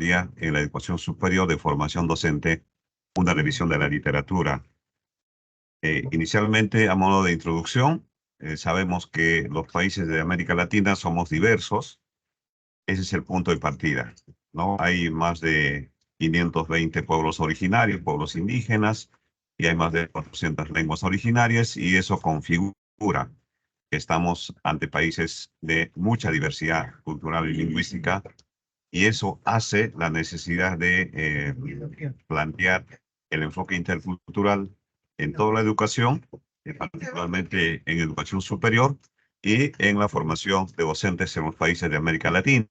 en la educación superior de formación docente, una revisión de la literatura. Inicialmente, a modo de introducción, sabemos que los países de América Latina somos diversos. Ese es el punto de partida, ¿no? Hay más de 520 pueblos originarios, pueblos indígenas, y hay más de 400 lenguas originarias, y eso configura que estamos ante países de mucha diversidad cultural y lingüística, y eso hace la necesidad de plantear el enfoque intercultural en toda la educación, particularmente en educación superior y en la formación de docentes en los países de América Latina.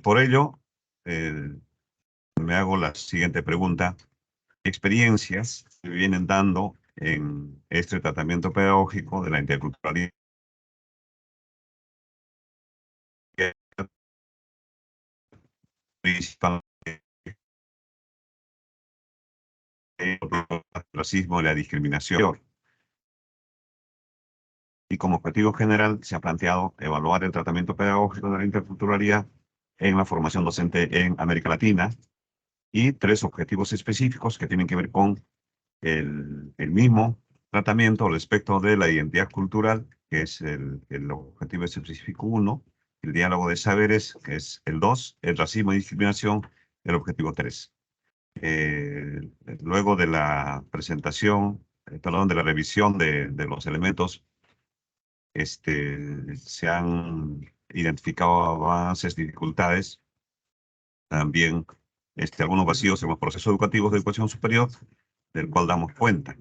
Por ello, me hago la siguiente pregunta. ¿Qué experiencias se vienen dando en este tratamiento pedagógico de la interculturalidad principal? El racismo y la discriminación. Y como objetivo general se ha planteado evaluar el tratamiento pedagógico de la interculturalidad en la formación docente en América Latina, y tres objetivos específicos que tienen que ver con el mismo tratamiento respecto de la identidad cultural, que es el objetivo específico 1, el diálogo de saberes, que es el 2, el racismo y discriminación, el objetivo 3. Luego de la presentación, perdón, de la revisión de los elementos, se han identificado avances, dificultades, también algunos vacíos en los procesos educativos de educación superior, del cual damos cuenta,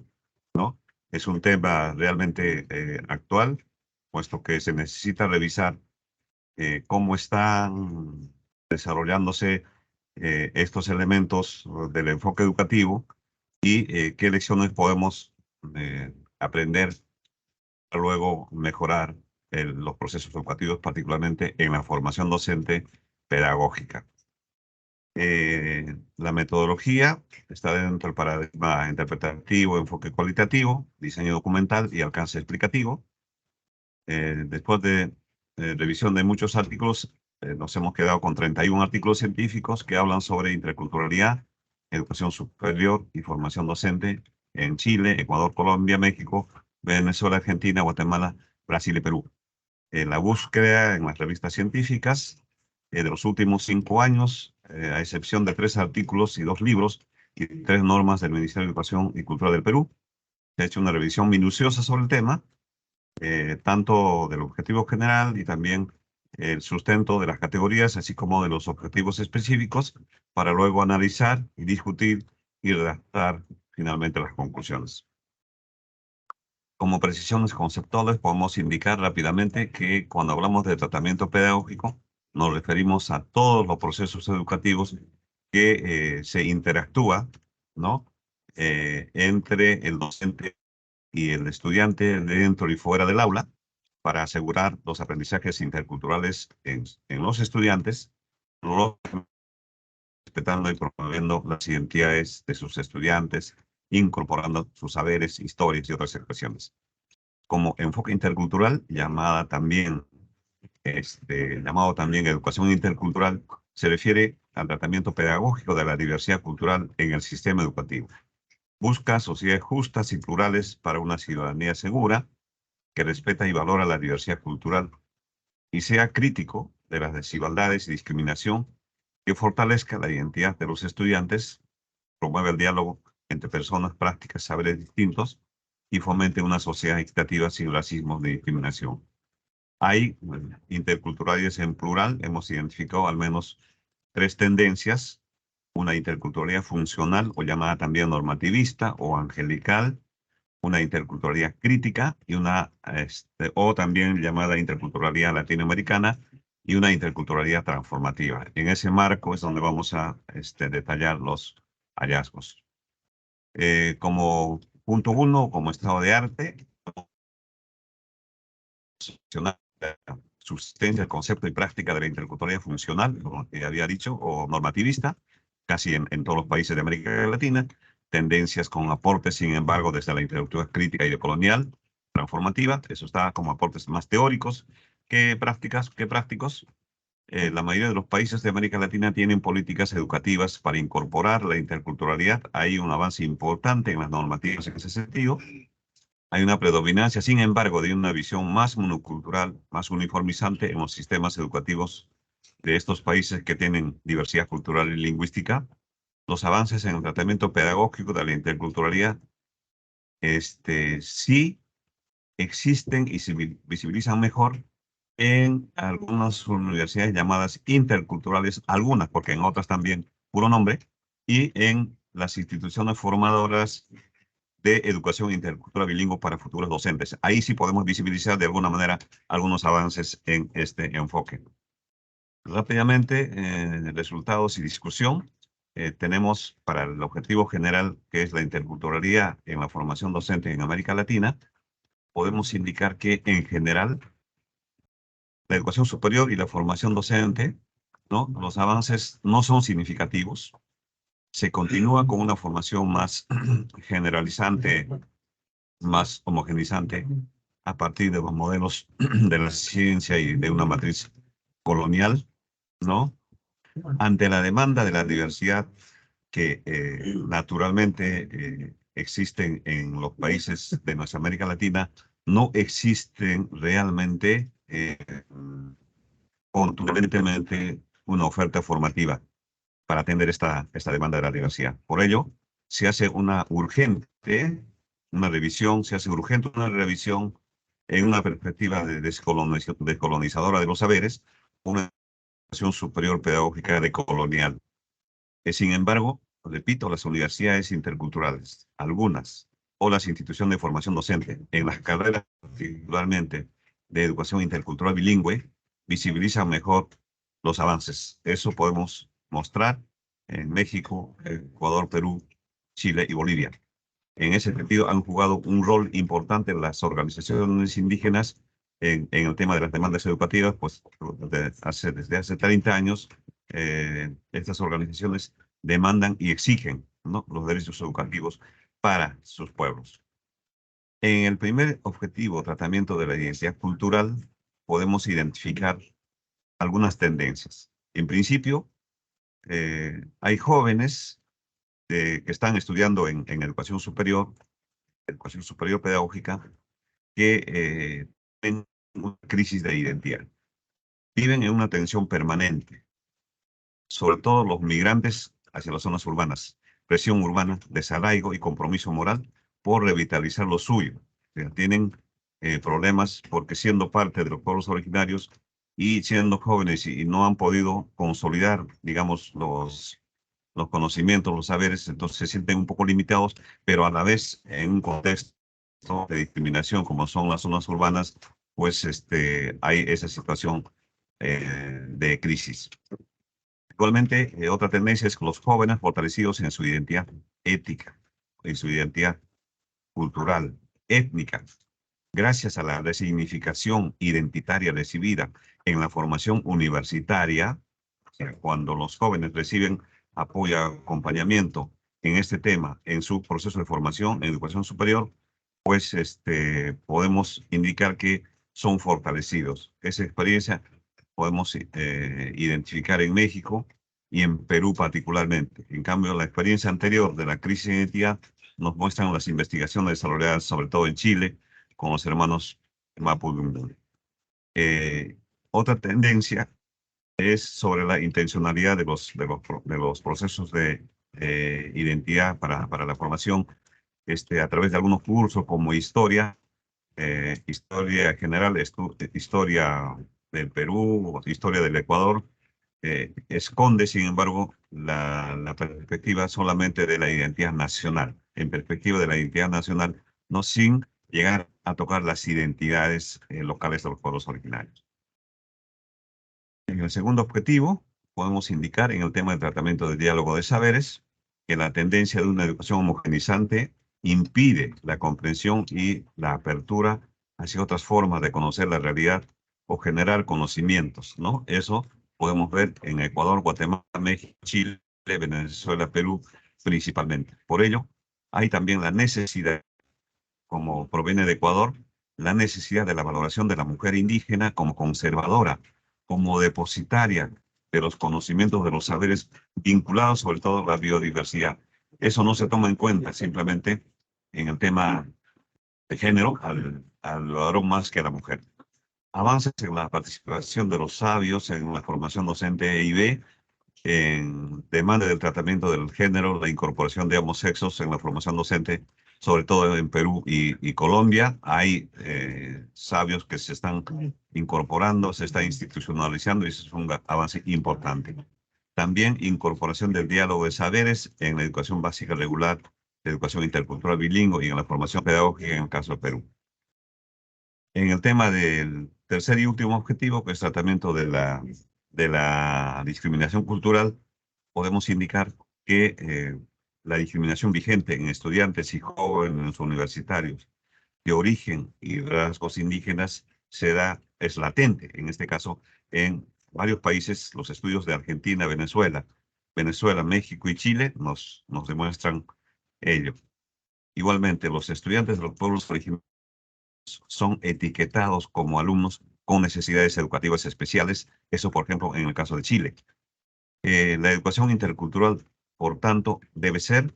¿no? Es un tema realmente actual, puesto que se necesita revisar cómo están desarrollándose estos elementos del enfoque educativo, y qué lecciones podemos aprender para luego mejorar los procesos educativos, particularmente en la formación docente pedagógica. La metodología está dentro del paradigma interpretativo, enfoque cualitativo, diseño documental y alcance explicativo. Después de revisión de muchos artículos, nos hemos quedado con 31 artículos científicos que hablan sobre interculturalidad, educación superior y formación docente en Chile, Ecuador, Colombia, México, Venezuela, Argentina, Guatemala, Brasil y Perú. La búsqueda en las revistas científicas de los últimos 5 años, a excepción de 3 artículos y 2 libros y 3 normas del Ministerio de Educación y Cultura del Perú, se ha hecho una revisión minuciosa sobre el tema, tanto del objetivo general y también el sustento de las categorías, así como de los objetivos específicos, para luego analizar y discutir y redactar finalmente las conclusiones. Como precisiones conceptuales, podemos indicar rápidamente que cuando hablamos de tratamiento pedagógico, nos referimos a todos los procesos educativos que se interactúa, ¿no? Entre el docente y el estudiante dentro y fuera del aula, para asegurar los aprendizajes interculturales en los estudiantes, respetando y promoviendo las identidades de sus estudiantes, incorporando sus saberes, historias y otras expresiones. Como enfoque intercultural, llamado también educación intercultural, se refiere al tratamiento pedagógico de la diversidad cultural en el sistema educativo. Busca sociedades justas y plurales para una ciudadanía segura, que respeta y valora la diversidad cultural y sea crítico de las desigualdades y discriminación, que fortalezca la identidad de los estudiantes, promueve el diálogo entre personas, prácticas, saberes distintos, y fomente una sociedad equitativa sin racismo ni discriminación. Hay interculturalidades en plural. Hemos identificado al menos 3 tendencias: una interculturalidad funcional, o llamada también normativista o angelical, una interculturalidad crítica y o también llamada interculturalidad latinoamericana, y una interculturalidad transformativa. En ese marco es donde vamos a detallar los hallazgos. Como punto 1, como estado de arte, subsistencia, el concepto y práctica de la interculturalidad funcional, como que había dicho, o normativista, casi en todos los países de América Latina. Tendencias con aportes, sin embargo, desde la interculturalidad crítica y decolonial, transformativa. Eso está como aportes más teóricos que prácticos. la mayoría de los países de América Latina tienen políticas educativas para incorporar la interculturalidad. Hay un avance importante en las normativas en ese sentido. Hay una predominancia, sin embargo, de una visión más monocultural, más uniformizante en los sistemas educativos de estos países que tienen diversidad cultural y lingüística. Los avances en el tratamiento pedagógico de la interculturalidad, sí existen y se visibilizan mejor en algunas universidades llamadas interculturales, algunas, porque en otras también puro nombre, y en las instituciones formadoras de educación intercultural bilingüe para futuros docentes. Ahí sí podemos visibilizar de alguna manera algunos avances en este enfoque. Rápidamente, resultados y discusión. Tenemos para el objetivo general, que es la interculturalidad en la formación docente en América Latina, podemos indicar que en general la educación superior y la formación docente, ¿no? Los avances no son significativos. Se continúa con una formación más generalizante, más homogenizante, a partir de los modelos de la ciencia y de una matriz colonial, ¿no? Ante la demanda de la diversidad que naturalmente existen en los países de nuestra América Latina, no existen realmente contundentemente una oferta formativa para atender esta demanda de la diversidad. Por ello, se hace una revisión, se hace urgente una revisión en una perspectiva de descolonizadora de los saberes, una educación superior pedagógica decolonial. Sin embargo, repito, las universidades interculturales, algunas, o las instituciones de formación docente, en las carreras particularmente de educación intercultural bilingüe, visibilizan mejor los avances. Eso podemos mostrar en México, Ecuador, Perú, Chile y Bolivia. En ese sentido, han jugado un rol importante las organizaciones indígenas en el tema de las demandas educativas, pues desde hace 30 años, estas organizaciones demandan y exigen, ¿no?, los derechos educativos para sus pueblos. En el primer objetivo, tratamiento de la identidad cultural, podemos identificar algunas tendencias. En principio, hay jóvenes que están estudiando en educación superior pedagógica, que tienen una crisis de identidad. Viven en una tensión permanente, sobre todo los migrantes hacia las zonas urbanas, presión urbana, desarraigo y compromiso moral por revitalizar lo suyo. O sea, tienen problemas porque siendo parte de los pueblos originarios y siendo jóvenes y no han podido consolidar, digamos, los conocimientos, los saberes, entonces se sienten un poco limitados, pero a la vez en un contexto de discriminación como son las zonas urbanas, pues hay esa situación de crisis. Actualmente, otra tendencia es que los jóvenes fortalecidos en su identidad ética, en su identidad cultural, étnica, gracias a la resignificación identitaria recibida en la formación universitaria, o sea, cuando los jóvenes reciben apoyo, acompañamiento en este tema, en su proceso de formación en educación superior, pues podemos indicar que son fortalecidos. Esa experiencia podemos identificar en México y en Perú particularmente. En cambio, la experiencia anterior de la crisis de identidad nos muestran las investigaciones desarrolladas sobre todo en Chile con los hermanos Mapudungun. Otra tendencia es sobre la intencionalidad de los procesos de identidad para la formación a través de algunos cursos como historia, historia general, historia del Perú, historia del Ecuador, esconde, sin embargo, la perspectiva solamente de la identidad nacional, en perspectiva de la identidad nacional, no sin llegar a tocar las identidades locales de los pueblos originarios. En el segundo objetivo, podemos indicar en el tema del tratamiento del diálogo de saberes que la tendencia de una educación homogenizante impide la comprensión y la apertura hacia otras formas de conocer la realidad o generar conocimientos, ¿no? Eso podemos ver en Ecuador, Guatemala, México, Chile, Venezuela, Perú, principalmente. Por ello, hay también la necesidad, como proviene de Ecuador, la necesidad de la valoración de la mujer indígena como conservadora como depositaria de los conocimientos, de los saberes vinculados sobre todo a la biodiversidad. Eso no se toma en cuenta simplemente en el tema de género al varón más que a la mujer. Avances en la participación de los sabios en la formación docente EIB, en demanda del tratamiento del género, la incorporación de ambos sexos en la formación docente, sobre todo en Perú y Colombia. Hay sabios que se están incorporando, se está institucionalizando y eso es un avance importante. También incorporación del diálogo de saberes en la educación básica regular, la educación intercultural bilingüe y en la formación pedagógica en el caso de Perú. En el tema del tercer y último objetivo, que es tratamiento de la discriminación cultural, podemos indicar que la discriminación vigente en estudiantes y jóvenes universitarios de origen y rasgos indígenas es latente, en este caso, en varios países. Los estudios de Argentina, Venezuela, México y Chile nos demuestran ello. Igualmente, los estudiantes de los pueblos originarios son etiquetados como alumnos con necesidades educativas especiales, eso por ejemplo en el caso de Chile. La educación intercultural, por tanto, debe ser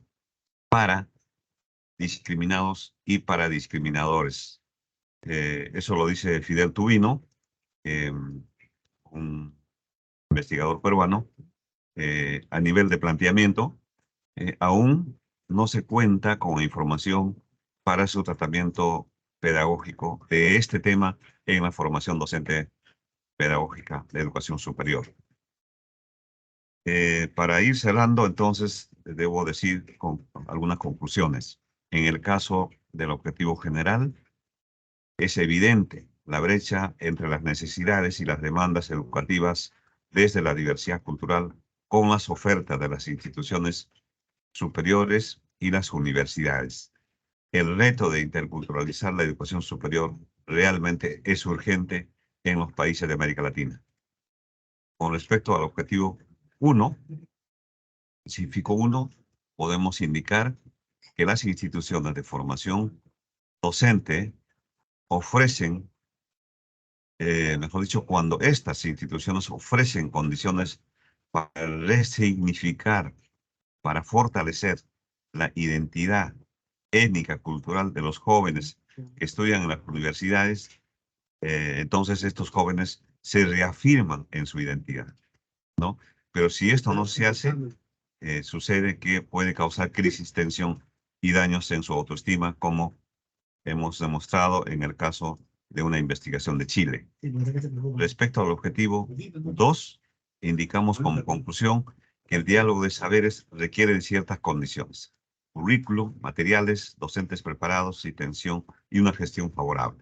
para discriminados y para discriminadores. Eso lo dice Fidel Tubino, un investigador peruano. A nivel de planteamiento, aún no se cuenta con información para su tratamiento pedagógico de este tema en la formación docente pedagógica de educación superior. Para ir cerrando, entonces, debo decir con algunas conclusiones. En el caso del objetivo general, es evidente la brecha entre las necesidades y las demandas educativas desde la diversidad cultural con las ofertas de las instituciones superiores y las universidades. El reto de interculturalizar la educación superior realmente es urgente en los países de América Latina. Con respecto al objetivo 1, específico 1, podemos indicar que las instituciones de formación docente ofrecen, mejor dicho, cuando estas instituciones ofrecen condiciones para resignificar, para fortalecer la identidad étnica, cultural de los jóvenes que estudian en las universidades, entonces estos jóvenes se reafirman en su identidad, ¿no? Pero si esto no se hace, sucede que puede causar crisis, tensión y daños en su autoestima, como hemos demostrado en el caso de una investigación de Chile. Respecto al objetivo 2, indicamos como conclusión que el diálogo de saberes requiere de ciertas condiciones: currículum, materiales, docentes preparados y una gestión favorable.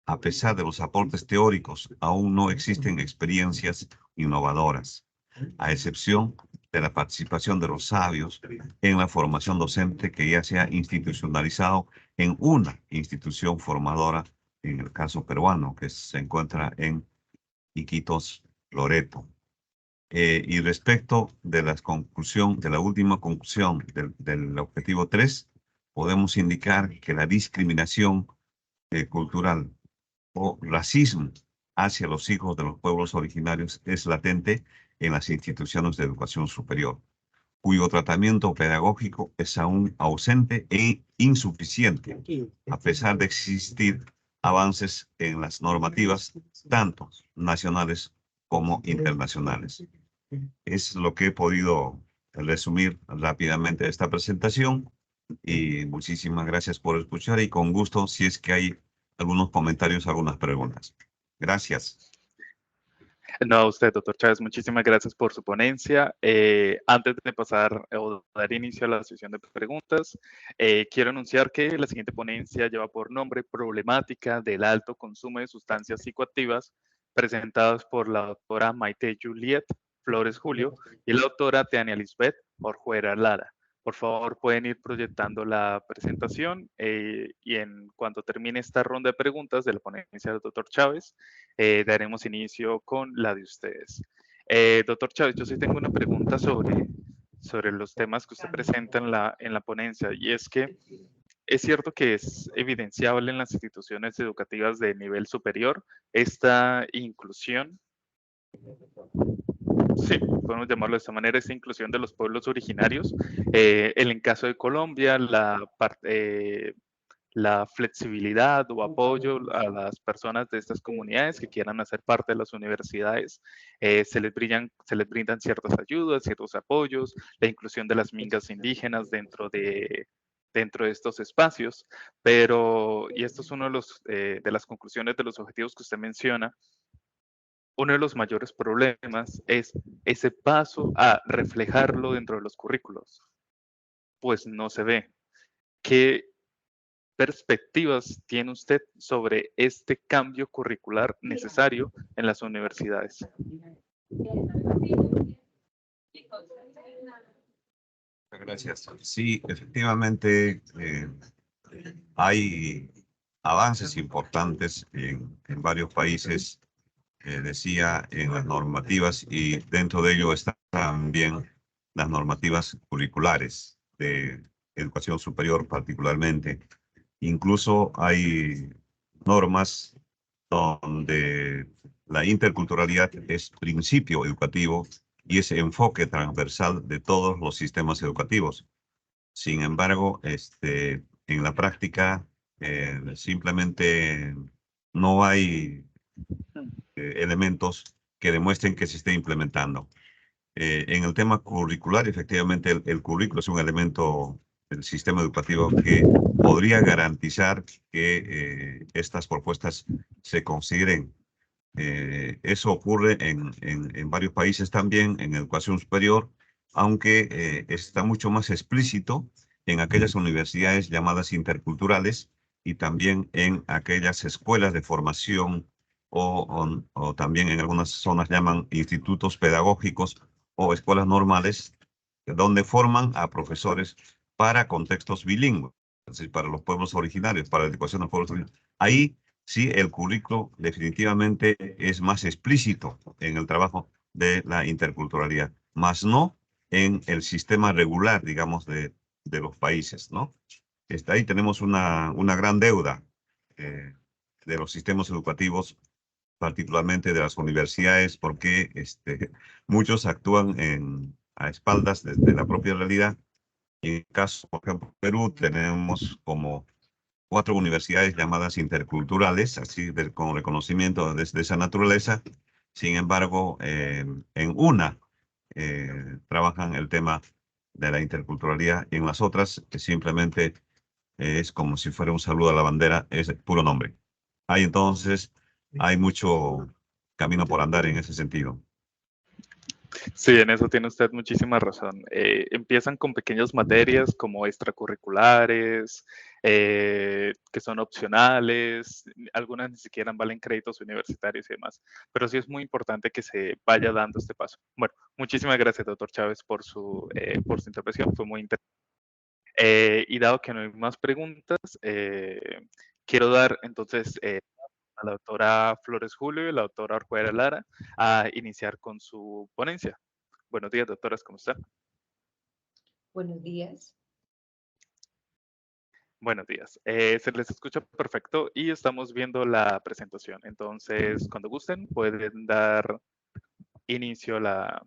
A pesar de los aportes teóricos, aún no existen experiencias innovadoras, a excepción de la participación de los sabios en la formación docente que ya se ha institucionalizado en una institución formadora, en el caso peruano, que se encuentra en Iquitos, Loreto. Y respecto de la última conclusión del objetivo 3, podemos indicar que la discriminación cultural o racismo hacia los hijos de los pueblos originarios es latente en las instituciones de educación superior, cuyo tratamiento pedagógico es aún ausente e insuficiente, a pesar de existir avances en las normativas, tanto nacionales como internacionales. Es lo que he podido resumir rápidamente esta presentación y muchísimas gracias por escuchar y con gusto si es que hay algunos comentarios, algunas preguntas. Gracias. No, a usted, doctor Chávez, muchísimas gracias por su ponencia. Antes de pasar o dar inicio a la sesión de preguntas, quiero anunciar que la siguiente ponencia lleva por nombre Problemática del alto consumo de sustancias psicoactivas, presentadas por la doctora Maite Juliet Flores Julio y la doctora Teania Lisbeth Orjuela Lara. Por favor, pueden ir proyectando la presentación y en cuanto termine esta ronda de preguntas de la ponencia del doctor Chávez, daremos inicio con la de ustedes. Doctor Chávez, yo sí tengo una pregunta sobre los temas que usted presenta en la ponencia, y es que es cierto que es evidenciable en las instituciones educativas de nivel superior esta inclusión Sí, podemos llamarlo de esta manera, esta inclusión de los pueblos originarios. En caso de Colombia, la flexibilidad o apoyo a las personas de estas comunidades que quieran hacer parte de las universidades, se les brindan ciertas ayudas, ciertos apoyos, la inclusión de las mingas indígenas dentro de estos espacios, y esto es uno de las conclusiones de los objetivos que usted menciona. Uno de los mayores problemas es ese paso a reflejarlo dentro de los currículos, pues no se ve. ¿Qué perspectivas tiene usted sobre este cambio curricular necesario en las universidades? Gracias. Sí, efectivamente, hay avances importantes en varios países, decía, en las normativas, y dentro de ello están también las normativas curriculares de educación superior particularmente. Incluso hay normas donde la interculturalidad es principio educativo y es enfoque transversal de todos los sistemas educativos. Sin embargo, en la práctica simplemente no hay elementos que demuestren que se esté implementando. En el tema curricular, efectivamente, el currículo es un elemento del sistema educativo que podría garantizar que estas propuestas se consideren. Eso ocurre en varios países también, en educación superior, aunque está mucho más explícito en aquellas universidades llamadas interculturales y también en aquellas escuelas de formación o también en algunas zonas llaman institutos pedagógicos o escuelas normales, donde forman a profesores para contextos bilingües, es decir, para los pueblos originarios, para la educación de los pueblos originarios. Ahí sí, el currículo definitivamente es más explícito en el trabajo de la interculturalidad, más no en el sistema regular, digamos, de los países, ¿no? Ahí tenemos una gran deuda de los sistemas educativos, particularmente de las universidades, porque muchos actúan a espaldas de la propia realidad. En el caso, por ejemplo, Perú, tenemos como 4 universidades llamadas interculturales, así con reconocimiento de esa naturaleza. Sin embargo, en una trabajan el tema de la interculturalidad, y en las otras simplemente es como si fuera un saludo a la bandera, es el puro nombre. Hay mucho camino por andar en ese sentido. Sí, en eso tiene usted muchísima razón. Empiezan con pequeñas materias como extracurriculares, que son opcionales, algunas ni siquiera valen créditos universitarios y demás, pero sí es muy importante que se vaya dando este paso. Bueno, muchísimas gracias, doctor Chávez, por su intervención, fue muy interesante. Y dado que no hay más preguntas, quiero dar entonces a la doctora Flores Julio y la doctora Orjuela Lara a iniciar con su ponencia. Buenos días, doctoras, ¿cómo están? Buenos días. Buenos días. Se les escucha perfecto y estamos viendo la presentación. Entonces, cuando gusten, pueden dar inicio a la